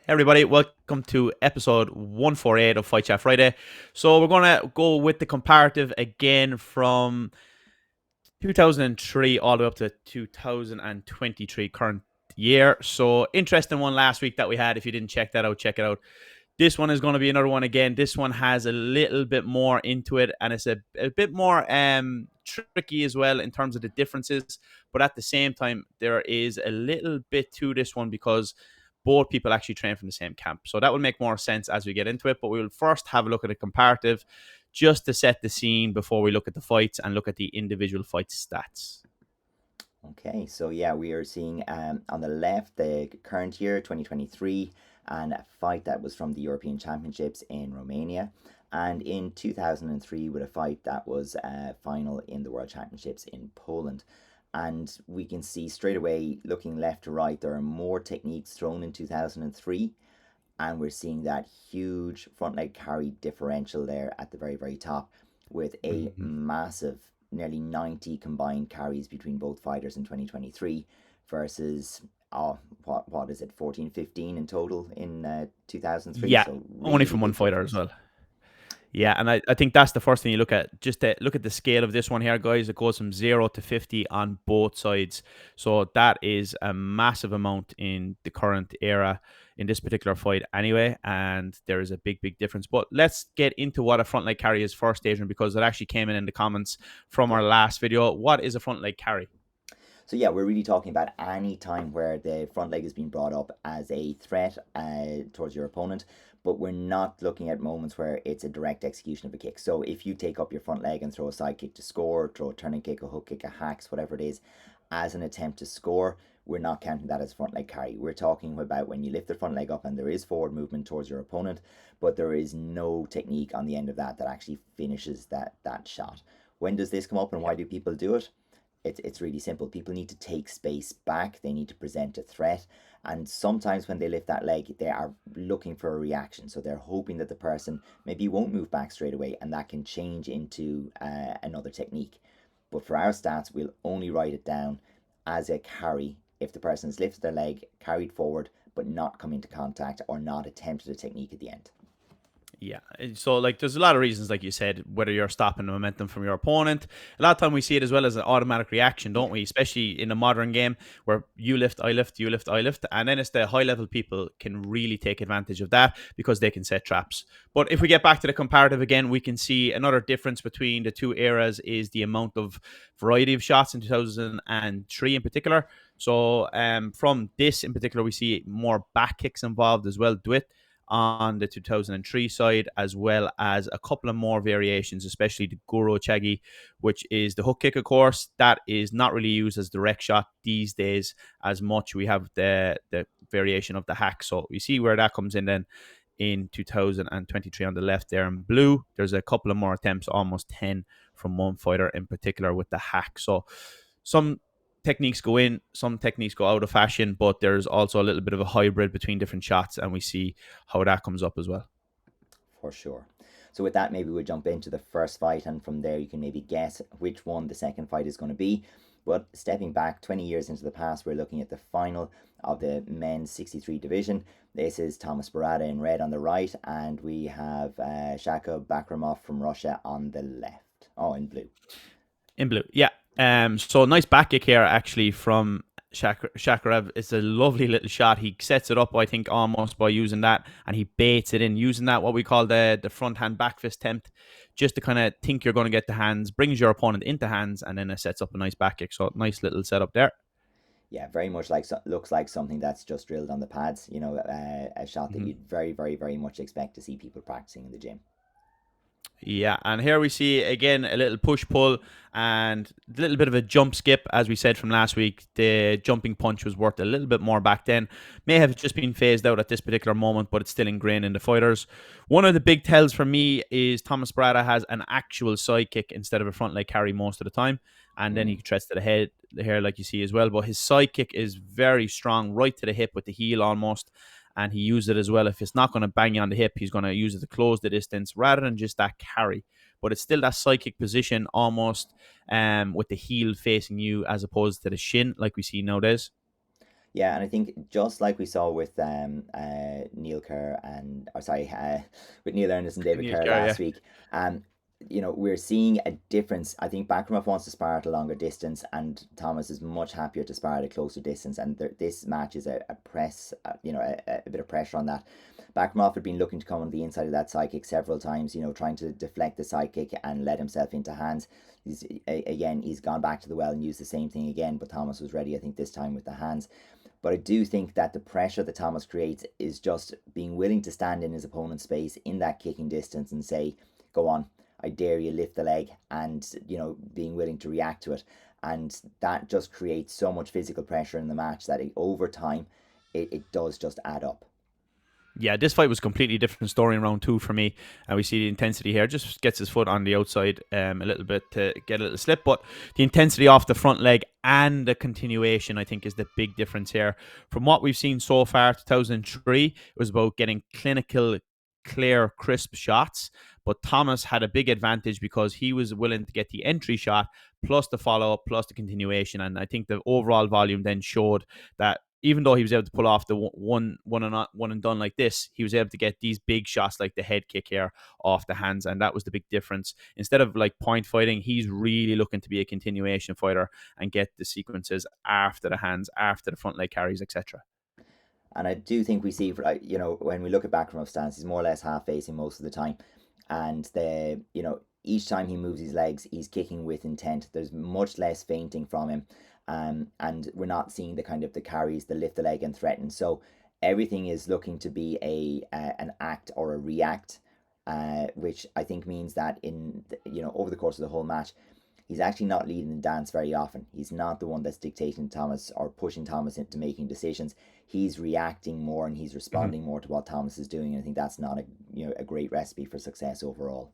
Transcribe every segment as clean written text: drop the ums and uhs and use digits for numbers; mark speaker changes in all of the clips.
Speaker 1: Hey everybody, welcome to episode 148 of Fight Chat Friday. So we're going to go with the comparative again from 2003 all the way up to 2023 current year. So interesting one last week that we had. If you didn't check that out, check it out. This one is going to be another one again. This one has a little bit more into it, and it's a bit more tricky as well in terms of the differences. But at the same time, there is a little bit to this one because both people actually train from the same camp. So that will make more sense as we get into it. But we will first have a look at a comparative just to set the scene before we look at the fights and look at the individual fight stats.
Speaker 2: Okay, so yeah, we are seeing on the left the current year, 2023, and a fight that was from the European Championships in Romania, and in 2003 with a fight that was final in the World Championships in Poland. And we can see straight away, looking left to right, there are more techniques thrown in 2003, and we're seeing that huge front leg carry differential there at the very, very top with a
Speaker 1: Mm-hmm.
Speaker 2: massive nearly 90 combined carries between both fighters in 2023 versus what is it, 14, 15 in total in 2003.
Speaker 1: Yeah,
Speaker 2: So
Speaker 1: only
Speaker 2: really
Speaker 1: from one
Speaker 2: big
Speaker 1: fighter as
Speaker 2: difference.
Speaker 1: well. Yeah, and I think that's the first thing you look at. Just to look at the scale of this one here, guys. It goes from 0 to 50 on both sides. So that is a massive amount in the current era in this particular fight anyway. And there is a big, big difference. But let's get into what a front leg carry is first, Adrian, because it actually came in the comments from
Speaker 2: Yeah.
Speaker 1: our last video. What is a front leg carry?
Speaker 2: So yeah, we're really talking about any time where the front leg is being brought up as a threat towards your opponent, but we're not looking at moments where it's a direct execution of a kick. So if you take up your front leg and throw a side kick to score, throw a turning kick, a hook kick, a hacks, whatever it is, as an attempt to score, we're not counting that as front leg carry. We're talking about when you lift the front leg up and there is forward movement towards your opponent, but there is no technique on the end of that that actually finishes that shot. When does this come up and
Speaker 1: Yeah.
Speaker 2: why do people do it? It's really simple. People need to take space back. They need to present a threat. And sometimes when they lift that leg, they are looking for a reaction. So they're hoping that the person maybe won't move back straight away, and that can change into another technique. But for our stats, we'll only write it down as a carry if the person has lifted their leg, carried forward, but not come into contact or not attempted a technique at the end.
Speaker 1: Yeah. So like there's a lot of reasons, like you said, whether you're stopping the momentum from your opponent. A lot of time we see it as well as an automatic reaction, don't
Speaker 2: Yeah.
Speaker 1: we? Especially in the modern game where you lift, I lift, you lift, I lift. And then it's the high level people can really take advantage of that because they can set traps. But if we get back to the comparative again, we can see another difference between the two eras is the amount of variety of shots in 2003 in particular. So from this in particular, we see more back kicks involved as well. Do it on the 2003 side, as well as a couple of more variations, especially the Guru Chagi, which is the hook kick, of course. That is not really used as direct shot these days as much. We have the variation of the hack. So you see where that comes in then in 2023 on the left there in blue. There's a couple of more attempts, almost 10 from one fighter in particular with the hack. So some techniques go in, some techniques go out of fashion, but there's also a little bit of a hybrid between different shots, and we see how that comes up as well.
Speaker 2: For sure. So with that, maybe we'll jump into the first fight, and from there you can maybe guess which one the second fight is going to be. But stepping back 20 years into the past, we're looking at the final of the men's 63 division. This is Tomaz Barada in red on the right, and we have Shako Bakramov from Russia on the left. Oh, in blue.
Speaker 1: In blue, yeah. So nice back kick here actually from Shakarov. It's a lovely little shot. He sets it up, I think, almost by using that, and he baits it in, using that what we call the front hand back fist tempt, just to kind of think you're going to get the hands, brings your opponent into hands, and then it sets up a nice back kick. So nice little setup there.
Speaker 2: Yeah, very much like looks like something that's just drilled on the pads. A shot that
Speaker 1: Mhm.
Speaker 2: you'd very, very, very much expect to see people practicing in the gym.
Speaker 1: Yeah, and here we see again a little push pull and a little bit of a jump skip, as we said from last week. The jumping punch was worth a little bit more back then. May have just been phased out at this particular moment, but it's still ingrained in the fighters. One of the big tells for me is Tomaz Barada has an actual side kick instead of a front leg carry most of the time, and then he
Speaker 2: Mm.
Speaker 1: treads to the head here, like you see as well. But his side kick is very strong, right to the hip with the heel almost, and he used it as well. If it's not going to bang you on the hip, he's going to use it to close the distance rather than just that carry. But it's still that psychic position almost with the heel facing you as opposed to the shin like we see nowadays.
Speaker 2: Yeah, and I think just like we saw with Neil Kerr with Neil Ernest and David
Speaker 1: Neil
Speaker 2: Kerr
Speaker 1: Kerr, yeah.
Speaker 2: last week, um, we're seeing a difference. I think Bakrumov wants to spar at a longer distance, and Thomas is much happier to spar at a closer distance. And this match is a press, a bit of pressure on that. Bakrumov had been looking to come on the inside of that side kick several times, trying to deflect the side kick and let himself into hands. He's gone back to the well and used the same thing again, but Thomas was ready, I think, this time with the hands. But I do think that the pressure that Thomas creates is just being willing to stand in his opponent's space in that kicking distance and say, go on, I dare you, lift the leg, and, being willing to react to it. And that just creates so much physical pressure in the match that over time, it does just add up.
Speaker 1: Yeah, this fight was a completely different story in round 2 for me. And we see the intensity here. Just gets his foot on the outside a little bit to get a little slip. But the intensity off the front leg and the continuation, I think, is the big difference here. From what we've seen so far, 2003, it was about getting clinical, clear, crisp shots. But Thomas had a big advantage because he was willing to get the entry shot, plus the follow-up, plus the continuation. And I think the overall volume then showed that even though he was able to pull off the one and done like this, he was able to get these big shots like the head kick here off the hands, and that was the big difference. Instead of like point fighting, he's really looking to be a continuation fighter and get the sequences after the hands, after the front leg carries, etc.
Speaker 2: And I do think we see, when we look at Bakrumov's stance, he's more or less half facing most of the time. And each time he moves his legs, he's kicking with intent. There's much less feinting from him. And we're not seeing the kind of the carries, the lift the leg and threaten. So everything is looking to be an act or a react, which I think means that over the course of the whole match, he's actually not leading the dance very often. He's not the one that's dictating Thomas or pushing Thomas into making decisions. He's reacting more and he's responding more to what Thomas is doing. And I think that's not a great recipe for success overall.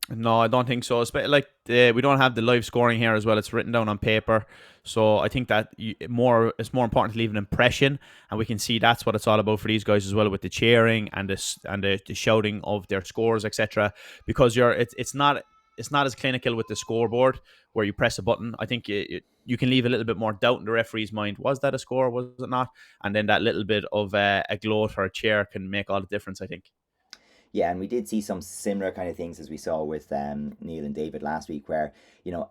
Speaker 1: No, I don't think so. We don't have the live scoring here as well. It's written down on paper, so I think that it's more important to leave an impression, and we can see that's what it's all about for these guys as well, with the cheering and the shouting of their scores, etc. Because it's not as clinical with the scoreboard where you press a button. I think you can leave a little bit more doubt in the referee's mind. Was that a score? Was it not? And then that little bit of a gloat or a cheer can make all the difference, I think.
Speaker 2: Yeah, and we did see some similar kind of things as we saw with Neil and David last week, where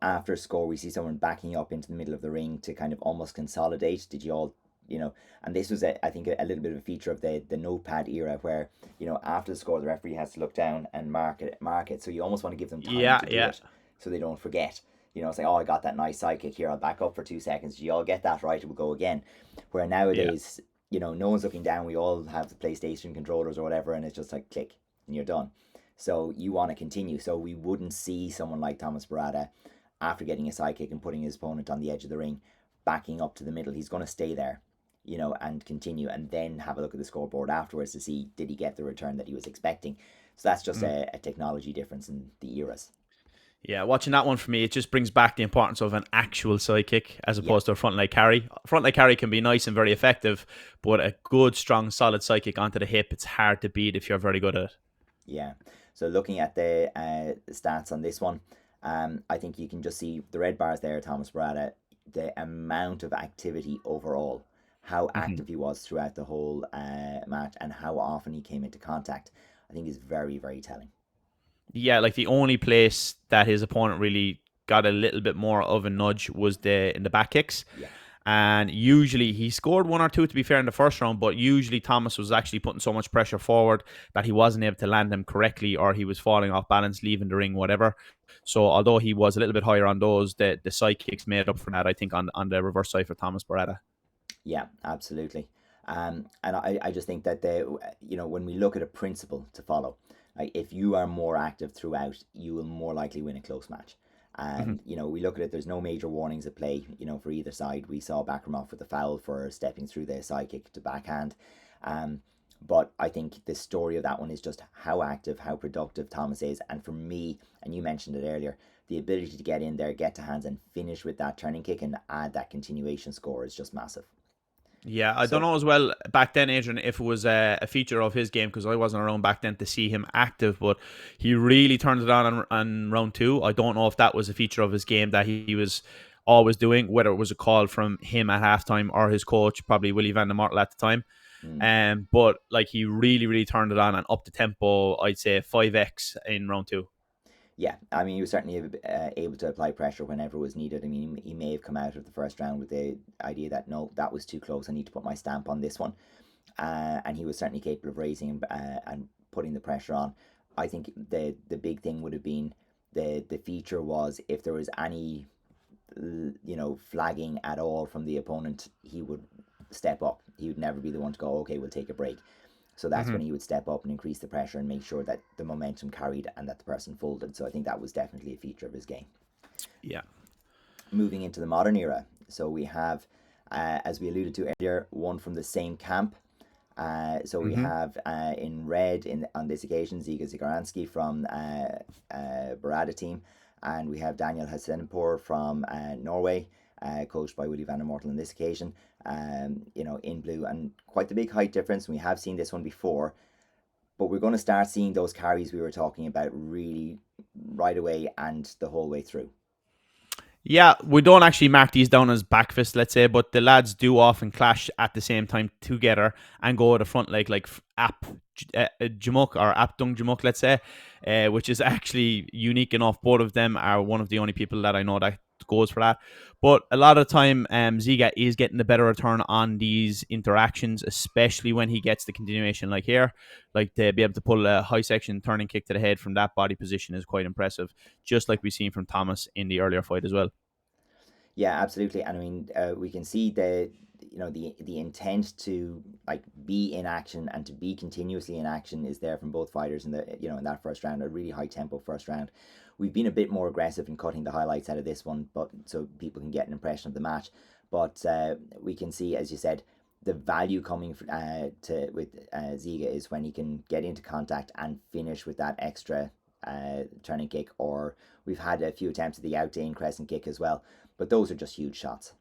Speaker 2: after a score we see someone backing up into the middle of the ring to kind of almost consolidate. Did you all, and this was I think a little bit of a feature of the notepad era, where after the score the referee has to look down and mark it. So you almost want to give them time to do it, so they don't forget. It's like, oh, I got that nice side kick here. I'll back up for 2 seconds. Did you all get that right? It will go again. Where nowadays, no one's looking down. We all have the PlayStation controllers or whatever, and it's just like click. And you're done. So you want to continue. So we wouldn't see someone like Tomaz Barada, after getting a side kick and putting his opponent on the edge of the ring, backing up to the middle. He's going to stay there, and continue, and then have a look at the scoreboard afterwards to see, did he get the return that he was expecting. So that's just a technology difference in the eras.
Speaker 1: Yeah, watching that one for me, it just brings back the importance of an actual side kick as opposed to a front leg carry. Front leg carry can be nice and very effective, but a good, strong, solid side kick onto the hip, it's hard to beat if you're very good at it.
Speaker 2: Yeah. So looking at the stats on this one, I think you can just see the red bars there, Tomaz Barada, the amount of activity overall, how active he was throughout the whole match, and how often he came into contact, I think is very, very telling.
Speaker 1: Yeah, like the only place that his opponent really got a little bit more of a nudge was in the back kicks.
Speaker 2: Yeah.
Speaker 1: And usually he scored 1 or 2, to be fair, in the first round, but usually Thomas was actually putting so much pressure forward that he wasn't able to land them correctly, or he was falling off balance, leaving the ring, whatever. So although he was a little bit higher on those, the side kicks made up for that, I think, on the reverse side for Tomaz Barada.
Speaker 2: Yeah, absolutely. And I just think that when we look at a principle to follow, like, if you are more active throughout, you will more likely win a close match. And we look at it, there's no major warnings at play for either side. We saw Bakrumov with the foul for stepping through the side kick to backhand, but I think the story of that one is just how active, how productive Thomas is. And for me, and you mentioned it earlier, the ability to get in there, get to hands and finish with that turning kick and add that continuation score is just massive.
Speaker 1: Yeah, I don't know as well back then, Adrian, if it was a feature of his game, because I wasn't around back then to see him active, but he really turned it on round 2. I don't know if that was a feature of his game, that he was always doing, whether it was a call from him at halftime or his coach, probably Willie Van der Martel at the time. But like he really, really turned it on and up the tempo, I'd say 5x in round 2.
Speaker 2: Yeah, I mean, he was certainly able to apply pressure whenever it was needed. I mean, he may have come out of the first round with the idea that, no, that was too close, I need to put my stamp on this one. And he was certainly capable of raising and putting the pressure on. I think the big thing would have been the feature was if there was any, flagging at all from the opponent, he would step up. He would never be the one to go, okay, we'll take a break. So that's when he would step up and increase the pressure and make sure that the momentum carried and that the person folded. So I think that was definitely a feature of his game.
Speaker 1: Yeah.
Speaker 2: Moving into the modern era. So we have, as we alluded to earlier, one from the same camp. So we have in red on this occasion Ziga Zorganski from Barada team, and we have Daniel Hassenpour from Norway, coached by Willie Van der Martel on this occasion. In blue, and quite the big height difference. We have seen this one before, but we're going to start seeing those carries we were talking about really right away and the whole way through.
Speaker 1: Yeah, we don't actually mark these down as back fist, let's say, but the lads do often clash at the same time together and go to the front leg, like ap jamuk or ap dung jamuk, let's say, which is actually unique enough. Both of them are one of the only people that I know that goes for that. But a lot of the time, Ziga is getting the better return on these interactions, especially when he gets the continuation like here. Like to be able to pull a high section turning kick to the head from that body position is quite impressive, just like we've seen from Tomaz in the earlier fight as well.
Speaker 2: Yeah, absolutely. And I mean, we can see the intent to like be in action and to be continuously in action is there from both fighters in in that first round, a really high tempo first round. We've been a bit more aggressive in cutting the highlights out of this one, but so people can get an impression of the match. But we can see, as you said, the value coming with Ziga is when he can get into contact and finish with that extra turning kick, or we've had a few attempts at the out in crescent kick as well, but those are just huge shots.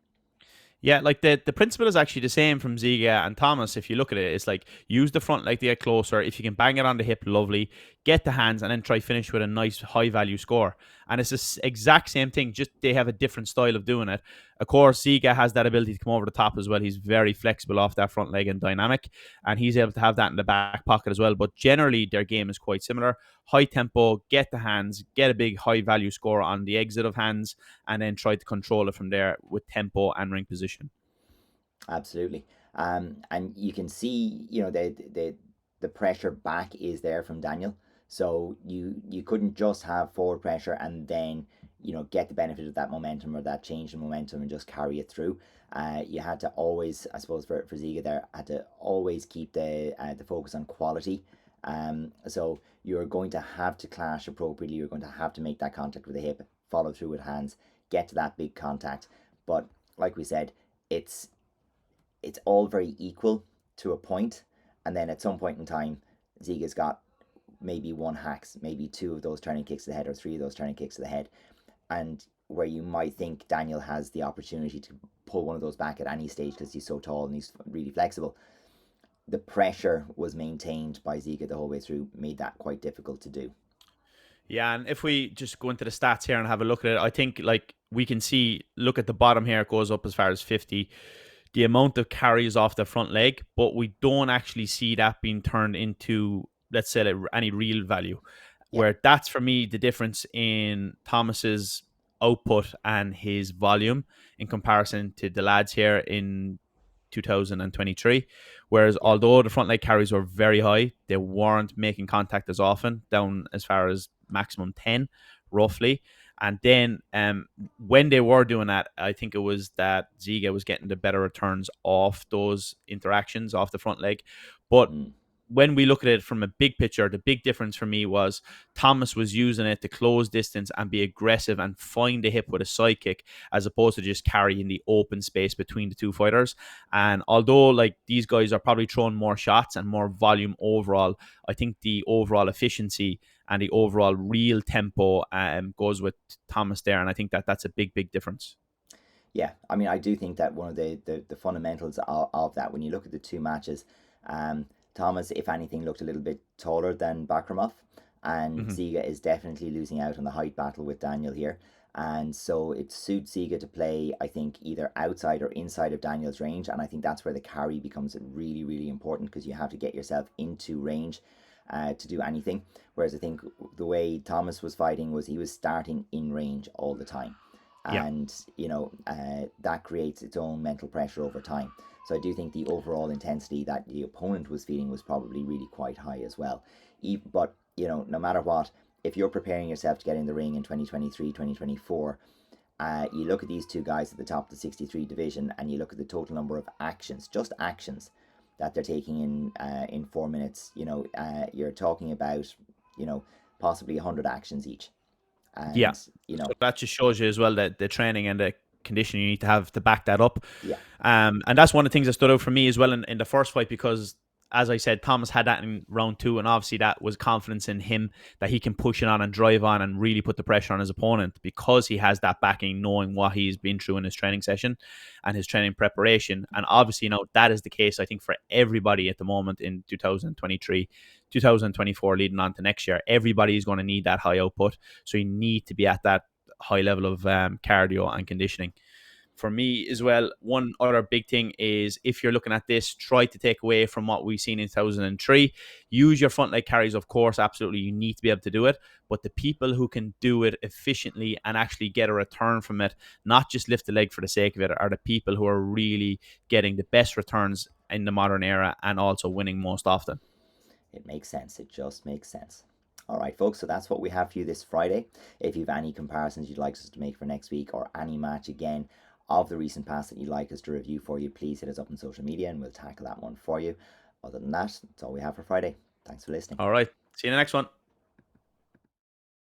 Speaker 1: Yeah, like the principle is actually the same from Ziga and Tomaz. If you look at it, it's like use the front leg to get closer. If you can bang it on the hip, lovely. Get the hands and then try finish with a nice high value score. And it's the exact same thing, just they have a different style of doing it. Of course, Ziga has that ability to come over the top as well. He's very flexible off that front leg and dynamic, and he's able to have that in the back pocket as well. But generally, their game is quite similar. High tempo, get the hands, get a big high value score on the exit of hands, and then try to control it from there with tempo and ring position.
Speaker 2: Absolutely. And you can see, the pressure back is there from Daniel. So you couldn't just have forward pressure and then get the benefit of that momentum or that change in momentum and just carry it through. You had to always, I suppose, for Ziga there, had to always keep the focus on quality. So you're going to have to clash appropriately. You're going to have to make that contact with the hip, follow through with hands, get to that big contact. But like we said, it's all very equal to a point, and then at some point in time, Ziga's got maybe one hacks, maybe two of those turning kicks to the head, or three of those turning kicks to the head, and where you might think Daniel has the opportunity to pull one of those back at any stage because he's so tall and he's really flexible. The pressure was maintained by Ziga the whole way through, made that quite difficult to do.
Speaker 1: Yeah, and if we just go into the stats here and have a look at it, I think like we can see, look at the bottom here, it goes up as far as 50. The amount of carries off the front leg, but we don't actually see that being turned into, let's say, any real value.
Speaker 2: Yeah.
Speaker 1: Where that's for me the difference in Thomas's output and his volume in comparison to the lads here in 2023. Whereas although the front leg carries were very high, they weren't making contact as often, down as far as maximum 10, roughly. And then when they were doing that, I think it was that Ziga was getting the better returns off those interactions off the front leg. But when we look at it from a big picture, the big difference for me was Tomaz was using it to close distance and be aggressive and find the hip with a side kick, as opposed to just carrying the open space between the two fighters. And although like these guys are probably throwing more shots and more volume overall, I think the overall efficiency and the overall real tempo goes with Tomaz there. And I think that that's a big, big difference.
Speaker 2: Yeah, I mean, I do think that one of the fundamentals of that, when you look at the two matches, Tomaz, if anything, looked a little bit taller than Bakramov, and Ziga is definitely losing out on the height battle with Daniel here. And so it suits Ziga to play, I think, either outside or inside of Daniel's range. And I think that's where the carry becomes really, really important, because you have to get yourself into range to do anything. Whereas I think the way Tomaz was fighting was he was starting in range all the time.
Speaker 1: Yeah.
Speaker 2: And, that creates its own mental pressure over time. So I do think the overall intensity that the opponent was feeling was probably really quite high as well. But, no matter what, if you're preparing yourself to get in the ring in 2023, 2024, you look at these two guys at the top of the 63 division, and you look at the total number of actions, just actions, that they're taking in 4 minutes. You're talking about, possibly 100 actions each.
Speaker 1: Yeah.
Speaker 2: And,
Speaker 1: So that just shows you as well that the training and the conditioning you need to have to back that up.
Speaker 2: yeah,
Speaker 1: And that's one of the things that stood out for me as well in the first fight, because as I said, Tomaz had that in round 2, and obviously that was confidence in him that he can push it on and drive on and really put the pressure on his opponent, because he has that backing, knowing what he's been through in his training session and his training preparation. And obviously, that is the case, I think, for everybody at the moment in 2023, 2024, leading on to next year. Everybody is going to need that high output. So you need to be at that high level of cardio and conditioning. For me as well, one other big thing is, if you're looking at this, try to take away from what we've seen in 2003. Use your front leg carries, of course, absolutely. You need to be able to do it. But the people who can do it efficiently and actually get a return from it, not just lift the leg for the sake of it, are the people who are really getting the best returns in the modern era and also winning most often.
Speaker 2: it makes sense. It just makes sense. All right, folks, so that's what we have for you this Friday. If you have any comparisons you'd like us to make for next week, or any match again of the recent past that you'd like us to review for you, please hit us up on social media and we'll tackle that one for you. Other than that, that's all we have for Friday. Thanks for listening.
Speaker 1: All right. See you in the next one.